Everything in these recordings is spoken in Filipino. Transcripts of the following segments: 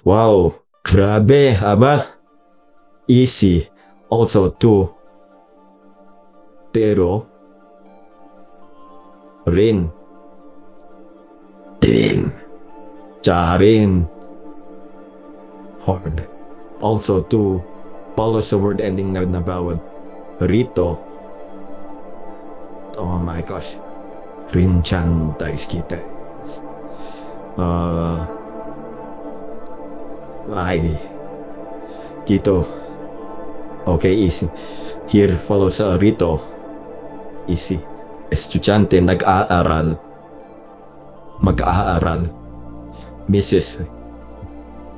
Wow, grabe, aba. Easy. Also two. Pero rin. Din. Charin. Hard. Also two. Follow sa word ending na bawat. Rito. Oh my gosh. Rinchan daisuki desu. Ay. Dito. Okay, easy. Here follows rito. Easy. Estudyante nag-aaral. Mag-aaral. Mrs.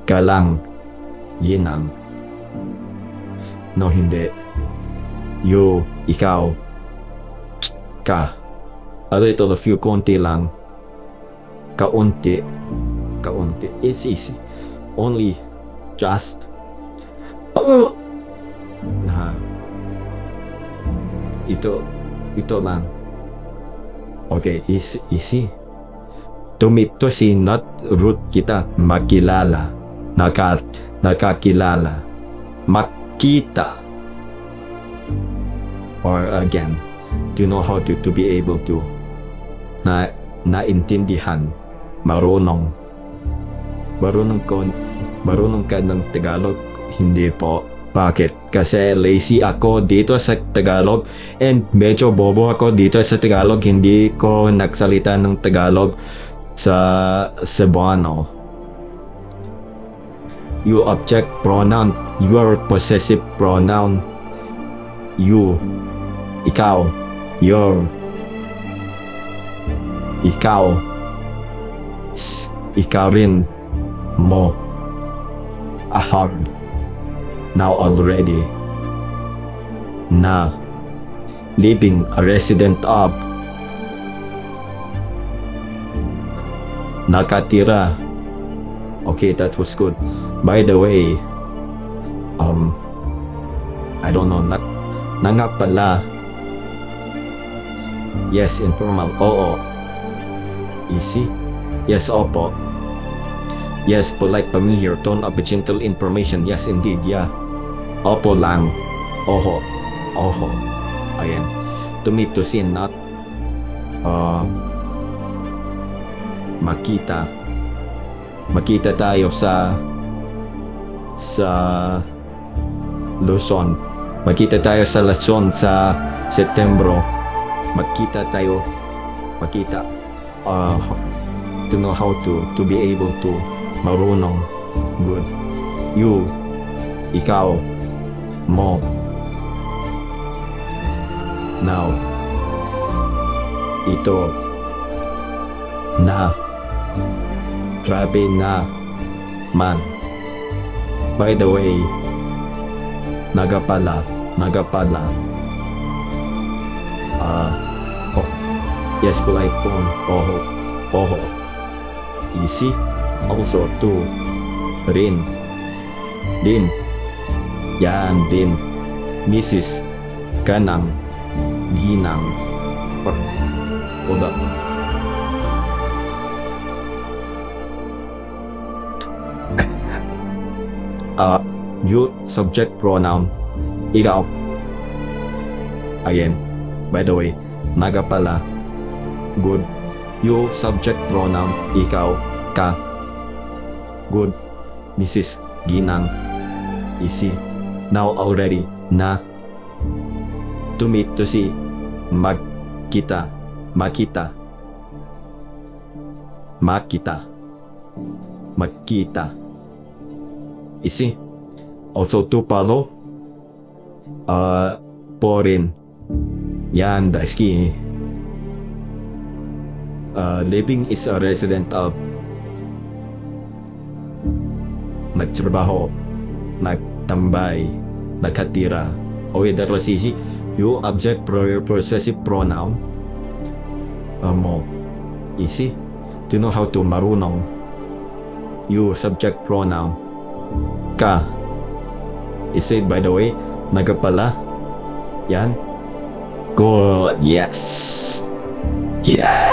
Galang. Yinang. No, hindi. You, ikaw. Ka. Ano ito, the few, konti lang. Kaunti. Kaunti. It's easy. Only. Just. Oh! Nah. Ito lang. Okay, easy. Tumito si not root kita. Makilala. Nakakilala. Makita. Or again, to know how to be able to. Naintindihan. Marunong. Marunong ka ng Tagalog? Hindi po. Bakit? Kasi lazy ako dito sa Tagalog and medyo bobo ako dito sa Tagalog. Hindi ko nagsalita ng Tagalog sa Cebuano. You object pronoun. Your possessive pronoun. You. Ikaw. Your. Ikaw. Ikaw rin. Mo. Ahag. Now already. Na. Living, a resident of. Nakatira. Okay, that was good. By the way, I don't know, na nga pala. Yes, informal. Oo. Easy? Yes, opo. Yes, polite, familiar, tone of gentle information. Yes, indeed, yeah. Opo lang. Oho. Oho. Ayan. To meet, to see, not. Makita. Makita tayo sa Luzon. Makita tayo sa Luzon sa Setyembre. Makita tayo. Makita. To know how to be able to. Marunong. Good. You. Ikaw. Mo. Now. Ito. Na. Grabe na. Man. By the way, nagapala. Oh. Yes, polite phone. Oho. Easy. Also, to. Rin. Din. Yan, din. Mrs. Ganang. Ginang. Hold up. You, subject pronoun. Ikaw. Again, by the way, nagapala. Good. You, subject pronoun. Ikaw. Ka. Good. Mrs. Ginang. Easy. Now already. Na. To meet, to see. Makita. Makita. Easy. Also to follow. Po rin. Yan, daisuki. Living is a resident of. Nagtrabaho. Nagtambay. Nakatira. Okay, that was easy. You, object, possessive pronoun. Mo. Easy. To know how to marunong. You, subject pronoun. Ka. Is it, by the way, nagapala? Yan. Good. Yes. Yeah.